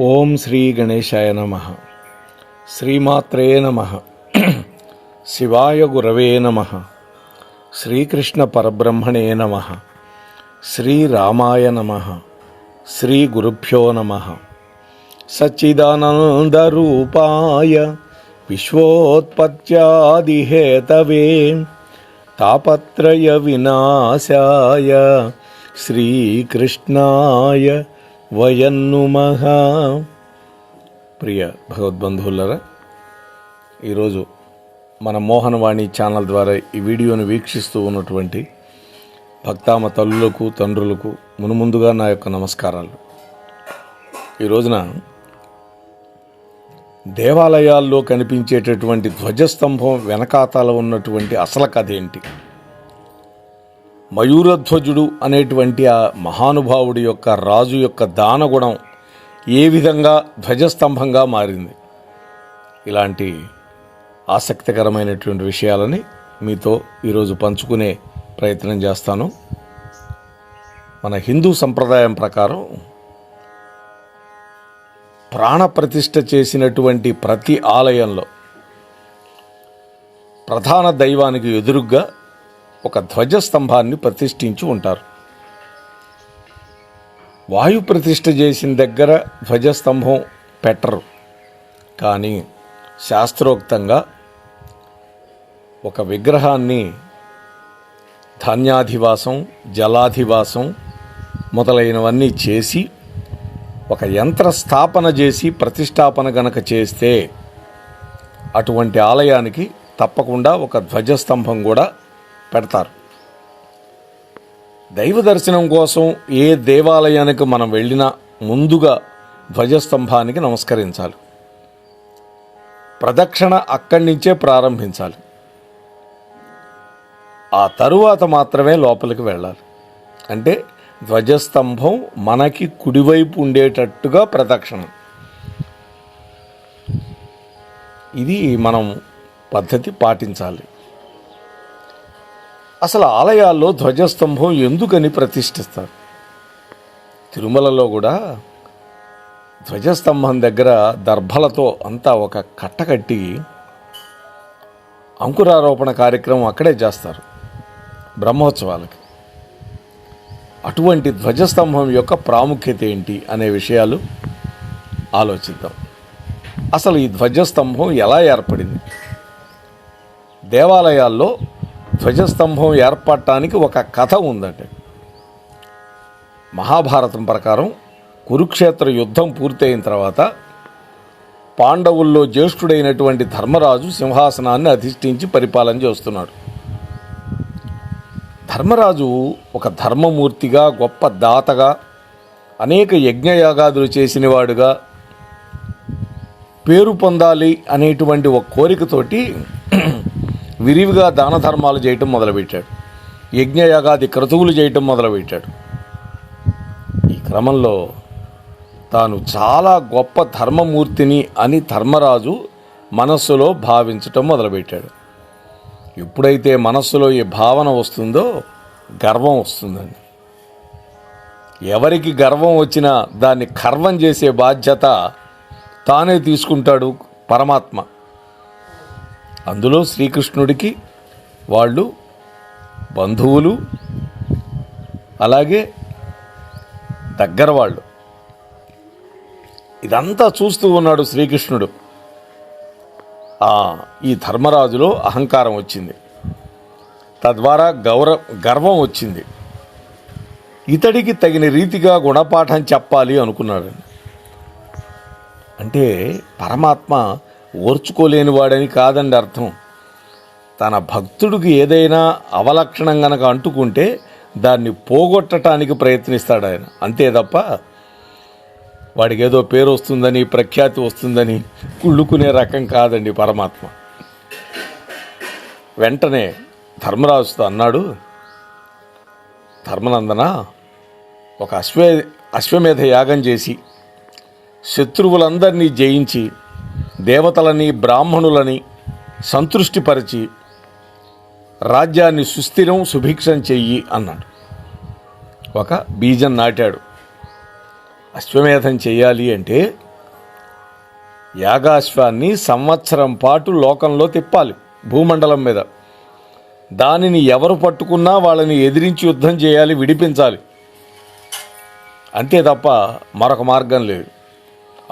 ఓం శ్రీ గణేశాయ నమః. శ్రీమాత్రే నమః. శివాయ గురవే నమః. శ్రీకృష్ణ పరబ్రహ్మణే నమః. శ్రీరామాయ నమః. శ్రీ గురుభ్యో నమః. సచ్చిదానందరూపాయ విశ్వోత్పత్యాదిహేతవే తాపత్రయ వినాశాయ శ్రీకృష్ణాయ వయం నమః. ప్రియ భగవద్బంధువులరా, ఈరోజు మన మోహనవాణి ఛానల్ ద్వారా ఈ వీడియోను వీక్షిస్తూ ఉన్నటువంటి భక్తామ తల్లులకు తండ్రులకు మునుముందుగా నా యొక్క నమస్కారాలు. ఈ రోజున దేవాలయాల్లో కనిపించేటటువంటి ధ్వజస్తంభం వెనకాతల ఉన్నటువంటి అసలు కథ ఏంటి? మయూరధ్వజుడు అనేటువంటి ఆ మహానుభావుడి యొక్క రాజు యొక్క దానగుణం ఏ విధంగా ధ్వజస్తంభంగా మారింది? ఇలాంటి ఆసక్తికరమైనటువంటి విషయాలని మీతో ఈరోజు పంచుకునే ప్రయత్నం చేస్తాను. మన హిందూ సంప్రదాయం ప్రకారం ప్రాణప్రతిష్ఠ చేసినటువంటి ప్రతి ఆలయంలో ప్రధాన దైవానికి ఎదురుగ్గా ఒక ధ్వజస్తంభాన్ని ప్రతిష్ఠించి ఉంటారు. వాయు ప్రతిష్ఠ చేసిన దగ్గర ధ్వజస్తంభం పెట్టరు, కానీ శాస్త్రోక్తంగా ఒక విగ్రహాన్ని ధాన్యాధివాసం, జలాధివాసం మొదలైనవన్నీ చేసి ఒక యంత్ర స్థాపన చేసి ప్రతిష్టాపన గనక చేస్తే అటువంటి ఆలయానికి తప్పకుండా ఒక ధ్వజస్తంభం కూడా పెడతారు. దైవ దర్శనం కోసం ఏ దేవాలయానికి మనం వెళ్ళినా ముందుగా ధ్వజస్తంభానికి నమస్కరించాలి. ప్రదక్షిణ అక్కడి నుంచే ప్రారంభించాలి. ఆ తరువాత మాత్రమే లోపలికి వెళ్ళాలి. అంటే ధ్వజస్తంభం మనకి కుడివైపు ఉండేటట్టుగా ప్రదక్షిణ. ఇది మనం పద్ధతి పాటించాలి. అసలు ఆలయాల్లో ధ్వజస్తంభం ఎందుకని ప్రతిష్ఠిస్తారు? తిరుమలలో కూడా ధ్వజస్తంభం దగ్గర దర్భలతో అంతా ఒక కట్టకట్టి అంకురారోపణ కార్యక్రమం అక్కడే చేస్తారు బ్రహ్మోత్సవాలకి. అటువంటి ధ్వజస్తంభం యొక్క ప్రాముఖ్యత ఏంటి అనే విషయాలు ఆలోచిద్దాం. అసలు ఈ ధ్వజస్తంభం ఎలా ఏర్పడింది? దేవాలయాల్లో ధ్వజస్తంభం ఏర్పడటానికి ఒక కథ ఉందంటే, మహాభారతం ప్రకారం కురుక్షేత్ర యుద్ధం పూర్తయిన తర్వాత పాండవుల్లో జ్యేష్ఠుడైనటువంటి ధర్మరాజు సింహాసనాన్ని అధిష్ఠించి పరిపాలన చేస్తున్నాడు. ధర్మరాజు ఒక ధర్మమూర్తిగా, గొప్ప దాతగా, అనేక యజ్ఞయాగాదులు చేసినవాడుగా పేరు పొందాలి అనేటువంటి ఒక కోరికతోటి విరివిగా దాన ధర్మాలు చేయటం మొదలుపెట్టాడు. యజ్ఞయాగాది క్రతువులు చేయటం మొదలుపెట్టాడు. ఈ క్రమంలో తాను చాలా గొప్ప ధర్మమూర్తిని అని ధర్మరాజు మనస్సులో భావించటం మొదలుపెట్టాడు. ఎప్పుడైతే మనస్సులో ఈ భావన వస్తుందో గర్వం వస్తుందండి. ఎవరికి గర్వం వచ్చినా దాన్ని ఖర్వం చేసే బాధ్యత తానే తీసుకుంటాడు పరమాత్మ. అందులో శ్రీకృష్ణుడికి వాళ్ళు బంధువులు, అలాగే దగ్గర వాళ్ళు. ఇదంతా చూస్తూ ఉన్నాడు శ్రీకృష్ణుడు. ఈ ధర్మరాజులో అహంకారం వచ్చింది, తద్వారా గర్వం వచ్చింది. ఇతడికి తగిన రీతిగా గుణపాఠం చెప్పాలి అనుకున్నాడు. అంటే పరమాత్మ ఓర్చుకోలేని వాడని కాదండి అర్థం. తన భక్తుడికి ఏదైనా అవలక్షణం గనక అంటుకుంటే దాన్ని పోగొట్టడానికి ప్రయత్నిస్తాడు ఆయన, అంతే తప్ప వాడికి ఏదో పేరు వస్తుందని, ప్రఖ్యాతి వస్తుందని కుళ్ళుకునే రకం కాదండి పరమాత్మ. వెంటనే ధర్మరాజుతో అన్నాడు, ధర్మనందన, ఒక అశ్వమేధ యాగం చేసి శత్రువులందరినీ జయించి దేవతలని బ్రాహ్మణులని సంతృష్టిపరిచి రాజ్యాన్ని సుస్థిరం సుభిక్షం చెయ్యి అన్నాడు. ఒక బీజం నాటాడు. అశ్వమేధం చేయాలి అంటే యాగాశ్వాన్ని సంవత్సరం పాటు లోకంలో తిప్పాలి, భూమండలం మీద. దానిని ఎవరు పట్టుకున్నా వాళ్ళని ఎదిరించి యుద్ధం చేయాలి, విడిపించాలి. అంతే తప్ప మరొక మార్గం లేదు.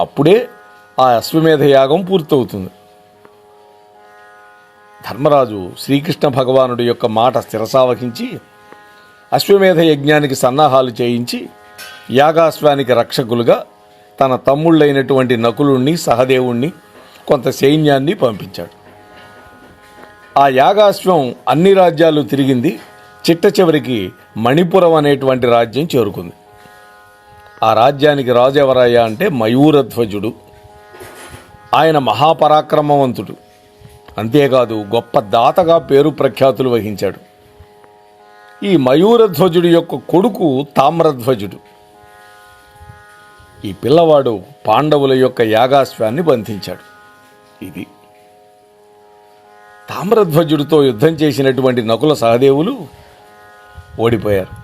అప్పుడే ఆ అశ్వమేధ యాగం పూర్తవుతుంది. ధర్మరాజు శ్రీకృష్ణ భగవానుడి యొక్క మాట శిరసావహించి అశ్వమేధ యజ్ఞానికి సన్నాహాలు చేయించి యాగాశ్వానికి రక్షకులుగా తన తమ్ముళ్ళైనటువంటి నకులుణ్ణి, సహదేవుణ్ణి, కొంత సైన్యాన్ని పంపించాడు. ఆ యాగాశ్వం అన్ని రాజ్యాలు తిరిగింది. చిట్ట చివరికి మణిపురం అనేటువంటి రాజ్యం చేరుకుంది. ఆ రాజ్యానికి రాజు ఎవరయ్యా అంటే మయూరధ్వజుడు. ఆయన మహాపరాక్రమవంతుడు. అంతేకాదు గొప్ప దాతగా పేరు ప్రఖ్యాతులు వహించాడు. ఈ మయూరధ్వజుడి యొక్క కొడుకు తామ్రధ్వజుడు. ఈ పిల్లవాడు పాండవుల యొక్క యాగాశ్వాన్ని బంధించాడు. ఇది తామ్రధ్వజుడితో యుద్ధం చేసినటువంటి నకుల సహదేవులు ఓడిపోయారు.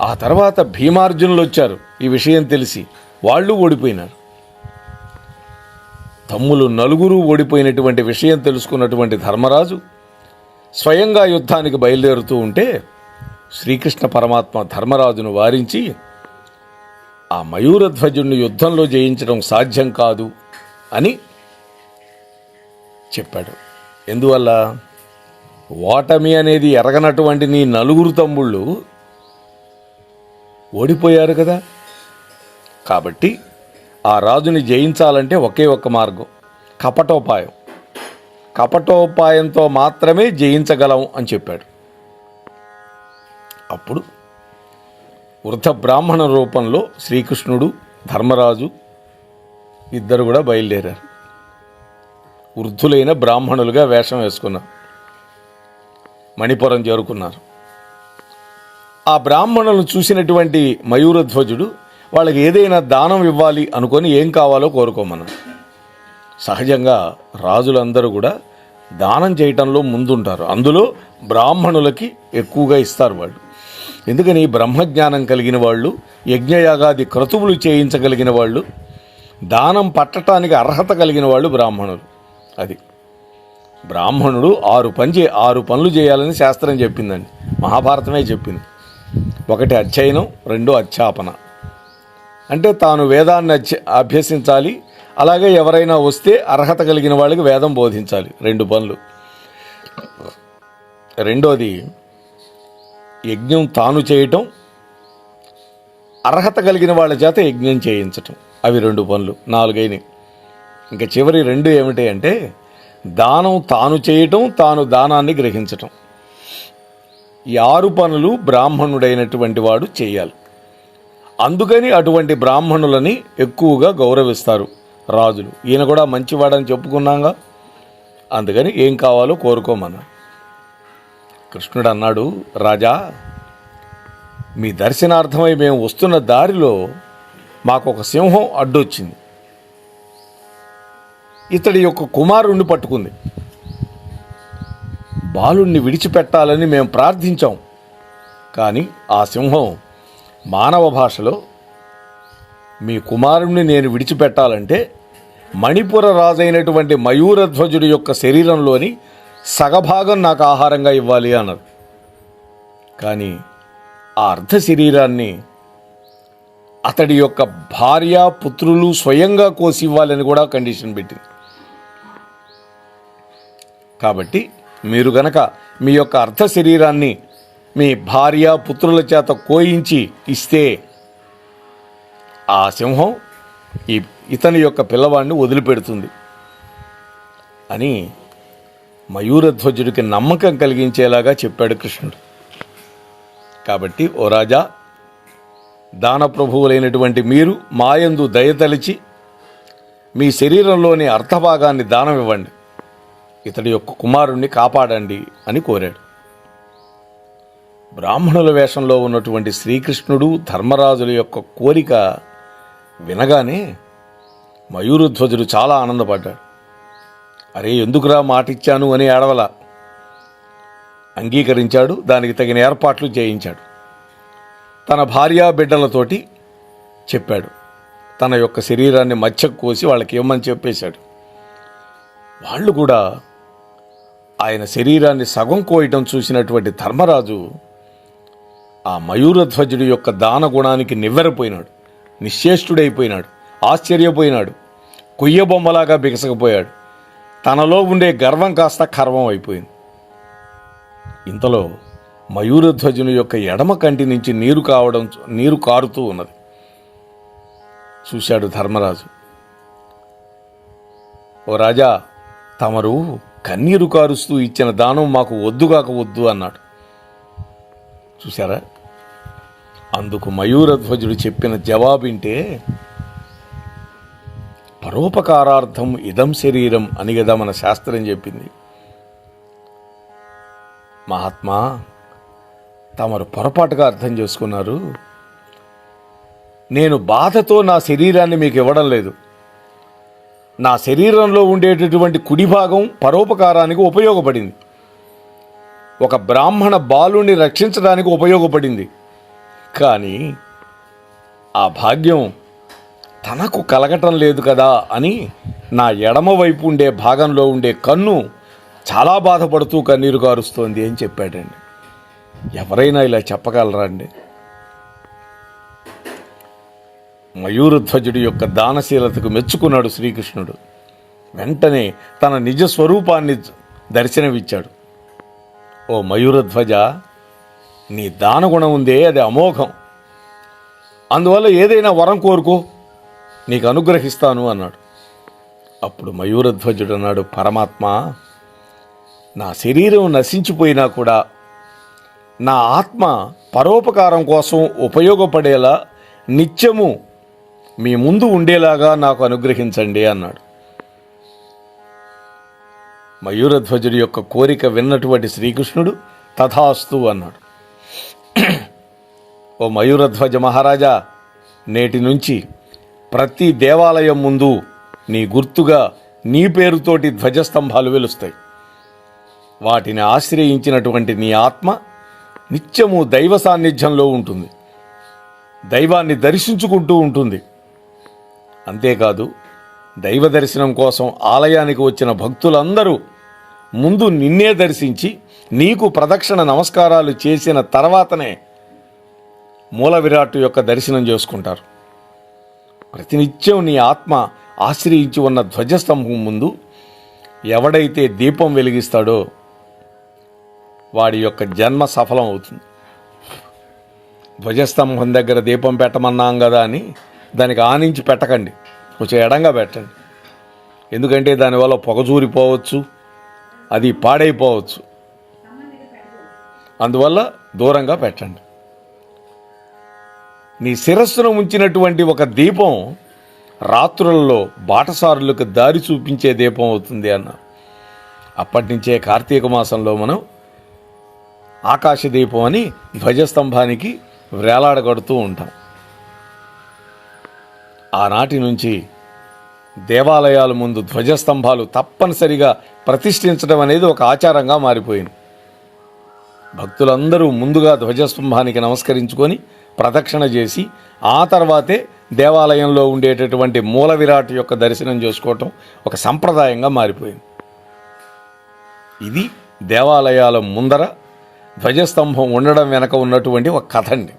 ఆ తర్వాత భీమార్జునులు వచ్చారు. ఈ విషయం తెలిసి వాళ్ళు ఓడిపోయినారు. తమ్ములు నలుగురు ఓడిపోయినటువంటి విషయం తెలుసుకున్నటువంటి ధర్మరాజు స్వయంగా యుద్ధానికి బయలుదేరుతూ ఉంటే శ్రీకృష్ణ పరమాత్మ ధర్మరాజును వారించి ఆ మయూరధ్వజుడిని యుద్ధంలో జయించడం సాధ్యం కాదు అని చెప్పాడు. ఎందువల్ల? ఓటమి అనేది ఎరగనటువంటి నీ నలుగురు తమ్ముళ్ళు ఓడిపోయారు కదా. కాబట్టి ఆ రాజుని జయించాలంటే ఒకే ఒక్క మార్గం, కపటోపాయం. కపటోపాయంతో మాత్రమే జయించగలం అని చెప్పాడు. అప్పుడు వృద్ధ బ్రాహ్మణ రూపంలో శ్రీకృష్ణుడు, ధర్మరాజు ఇద్దరు కూడా బయలుదేరారు. వృద్ధులైన బ్రాహ్మణులుగా వేషం వేసుకున్నారు. మణిపురం చేరుకున్నారు. ఆ బ్రాహ్మణులను చూసినటువంటి మయూరధ్వజుడు వాళ్ళకి ఏదైనా దానం ఇవ్వాలి అనుకొని ఏం కావాలో కోరుకోమన్నారు. సహజంగా రాజులందరూ కూడా దానం చేయటంలో ముందుంటారు. అందులో బ్రాహ్మణులకి ఎక్కువగా ఇస్తారు వాళ్ళు. ఎందుకని బ్రహ్మజ్ఞానం కలిగిన వాళ్ళు, యజ్ఞయాగాది క్రతువులు చేయించగలిగిన వాళ్ళు, దానం పట్టడానికి అర్హత కలిగిన వాళ్ళు బ్రాహ్మణులు. అది బ్రాహ్మణుడు 6 పనులు చేయాలని శాస్త్రం చెప్పిందండి. మహాభారతమే చెప్పింది. 1 అధ్యయనం, 2 అధ్యాపన. అంటే తాను వేదాన్ని అభ్యసించాలి, అలాగే ఎవరైనా వస్తే అర్హత కలిగిన వాళ్ళకి వేదం బోధించాలి. 2 పనులు. రెండోది యజ్ఞం తాను చేయటం, అర్హత కలిగిన వాళ్ళ చేత యజ్ఞం చేయించటం. అవి 2 పనులు. 4 అయినాయి. ఇంకా చివరి 2 ఏమిటి అంటే దానం తాను చేయటం, తాను దానాన్ని గ్రహించటం. ఈ 6 పనులు బ్రాహ్మణుడైనటువంటి వాడు చేయాలి. అందుకని అటువంటి బ్రాహ్మణులని ఎక్కువగా గౌరవిస్తారు రాజులు. ఈయన కూడా మంచివాడని చెప్పుకున్నాగా, అందుకని ఏం కావాలో కోరుకోమన్నా. కృష్ణుడు అన్నాడు, రాజా, మీ దర్శనార్థమై మేము వస్తున్న దారిలో మాకు ఒక సింహం అడ్డొచ్చింది. ఇతడి యొక్క కుమారుణ్ణి పట్టుకుంది. బాలుణ్ణి విడిచిపెట్టాలని మేము ప్రార్థించాం. కానీ ఆ సింహం మానవ భాషలో మీ కుమారుణ్ణి నేను విడిచిపెట్టాలంటే మణిపుర రాజైనటువంటి మయూరధ్వజుడి యొక్క శరీరంలోని సగభాగం నాకు ఆహారంగా ఇవ్వాలి అన్నారు. కానీ ఆ అర్ధ శరీరాన్ని అతడి యొక్క భార్య, పుత్రులు స్వయంగా కోసి ఇవ్వాలని కూడా కండిషన్ పెట్టింది. కాబట్టి మీరు గనక మీ యొక్క అర్ధ శరీరాన్ని మీ భార్య, పుత్రుల చేత కోయించి ఇస్తే ఆ సింహం ఇతని యొక్క పిల్లవాడిని వదిలిపెడుతుంది అని మయూరధ్వజుడికి నమ్మకం కలిగించేలాగా చెప్పాడు కృష్ణుడు. కాబట్టి ఓ రాజా, దానప్రభువులైనటువంటి మీరు మాయందు దయతలిచి మీ శరీరంలోని అర్ధభాగాన్ని దానం ఇవ్వండి, ఇతడి యొక్క కుమారుణ్ణి కాపాడండి అని కోరాడు. బ్రాహ్మణుల వేషంలో ఉన్నటువంటి శ్రీకృష్ణుడు, ధర్మరాజుల యొక్క కోరిక వినగానే మయూరధ్వజుడు చాలా ఆనందపడ్డాడు. అరే, ఎందుకురా మాటిచ్చాను అని ఏడవల. అంగీకరించాడు. దానికి తగిన ఏర్పాట్లు చేయించాడు. తన భార్యా బిడ్డలతోటి చెప్పాడు, తన యొక్క శరీరాన్ని మధ్యకు కోసి వాళ్ళకి ఇవ్వమని చెప్పేశాడు. వాళ్ళు కూడా ఆయన శరీరాన్ని సగం కోయటం చూసినటువంటి ధర్మరాజు ఆ మయూరధ్వజుడి యొక్క దాన గుణానికి నివ్వెరపోయినాడు, నిశ్చేష్టుడైపోయినాడు, ఆశ్చర్యపోయినాడు, కొయ్యబొమ్మలాగా బిగసకపోయాడు. తనలో ఉండే గర్వం కాస్త కర్వం అయిపోయింది. ఇంతలో మయూరధ్వజుని యొక్క ఎడమ కంటి నుంచి నీరు కారుతూ ఉన్నది. చూశాడు ధర్మరాజు. ఓ రాజా, తమరు కన్నీరు కారుస్తూ ఇచ్చిన దానం మాకు వద్దుగాక వద్దు అన్నాడు. చూశారా? అందుకు మయూరధ్వజుడు చెప్పిన జవాబింటే, పరోపకారార్థం ఇదం శరీరం అని కదా మన శాస్త్రం చెప్పింది. మహాత్మా, తమరు పొరపాటుగా అర్థం చేసుకున్నారు. నేను బాధతో నా శరీరాన్ని మీకు ఇవ్వడం లేదు. నా శరీరంలో ఉండేటటువంటి కుడి భాగం పరోపకారానికి ఉపయోగపడింది, ఒక బ్రాహ్మణ బాలుని రక్షించడానికి ఉపయోగపడింది. కానీ ఆ భాగ్యం తనకు కలగటం లేదు కదా అని నా ఎడమ వైపు ఉండే భాగంలో ఉండే కన్ను చాలా బాధపడుతూ కన్నీరు కారుస్తోంది అని చెప్పాడండి. ఎవరైనా ఇలా చెప్పగలరా అండి? మయూరధ్వజుడి యొక్క దానశీలతకు మెచ్చుకున్నాడు శ్రీకృష్ణుడు. వెంటనే తన నిజ స్వరూపాన్ని దర్శనమిచ్చాడు. ఓ మయూరధ్వజ, నీ దానగుణం ఉందే, అది అమోఘం. అందువల్ల ఏదైనా వరం కోరుకో, నీకు అనుగ్రహిస్తాను అన్నాడు. అప్పుడు మయూరధ్వజుడు అన్నాడు, పరమాత్మ, నా శరీరం నశించిపోయినా కూడా నా ఆత్మ పరోపకారం కోసం ఉపయోగపడేలా నిత్యము మీ ముందు ఉండేలాగా నాకు అనుగ్రహించండి అన్నాడు. మయూరధ్వజుడి యొక్క కోరిక విన్నటువంటి శ్రీకృష్ణుడు తథాస్తు అన్నాడు. ఓ మయూరధ్వజ మహారాజా, నేటి నుంచి ప్రతి దేవాలయం ముందు నీ గుర్తుగా నీ పేరుతోటి ధ్వజస్తంభాలు వెలుస్తాయి. వాటిని ఆశ్రయించినటువంటి నీ ఆత్మ నిత్యము దైవ సాన్నిధ్యంలో ఉంటుంది, దైవాన్ని దర్శించుకుంటూ ఉంటుంది. అంతేకాదు, దైవ దర్శనం కోసం ఆలయానికి వచ్చిన భక్తులందరూ ముందు నిన్నే దర్శించి నీకు ప్రదక్షిణ నమస్కారాలు చేసిన తర్వాతనే మూల విరాట్టు యొక్క దర్శనం చేసుకుంటారు. ప్రతినిత్యం నీ ఆత్మ ఆశ్రయించి ఉన్న ధ్వజస్తంభం ముందు ఎవడైతే దీపం వెలిగిస్తాడో వాడి యొక్క జన్మ సఫలం అవుతుంది. ధ్వజస్తంభం దగ్గర దీపం పెట్టమన్నాం కదా అని దానికి ఆనించి పెట్టకండి, కొంచెం ఎడంగా పెట్టండి. ఎందుకంటే దానివల్ల పొగజూరిపోవచ్చు, అది పాడైపోవచ్చు. అందువల్ల దూరంగా పెట్టండి. నీ శిరస్సును ఉంచినటువంటి ఒక దీపం రాత్రులలో బాటసారులకు దారి చూపించే దీపం అవుతుంది అన్న. అప్పటి నుంచే కార్తీక మాసంలో మనం ఆకాశ దీపం అని ధ్వజస్తంభానికి వేలాడగడుతూ ఉంటాం. ఆనాటి నుంచి దేవాలయాల ముందు ధ్వజస్తంభాలు తప్పనిసరిగా ప్రతిష్ఠించడం అనేది ఒక ఆచారంగా మారిపోయింది. భక్తులందరూ ముందుగా ధ్వజస్తంభానికి నమస్కరించుకొని ప్రదక్షిణ చేసి ఆ తర్వాతే దేవాలయంలో ఉండేటటువంటి మూల విరాట్ యొక్క దర్శనం చేసుకోవటం ఒక సంప్రదాయంగా మారిపోయింది. ఇది దేవాలయాల ముందర ధ్వజస్తంభం ఉండడం వెనక ఉన్నటువంటి ఒక కథ అండి.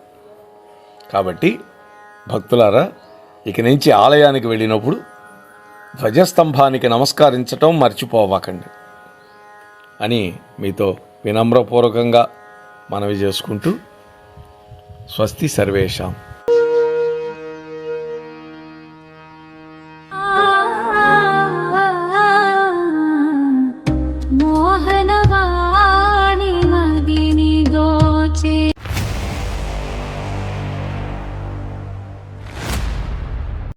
కాబట్టి భక్తులారా, ఇక నుంచి ఆలయానికి వెళ్ళినప్పుడు ధ్వజస్తంభానికి నమస్కరించటం మర్చిపోవకండి అని మీతో వినమ్రపూర్వకంగా మనవి చేసుకుంటూ, స్వస్తి సర్వేషాం.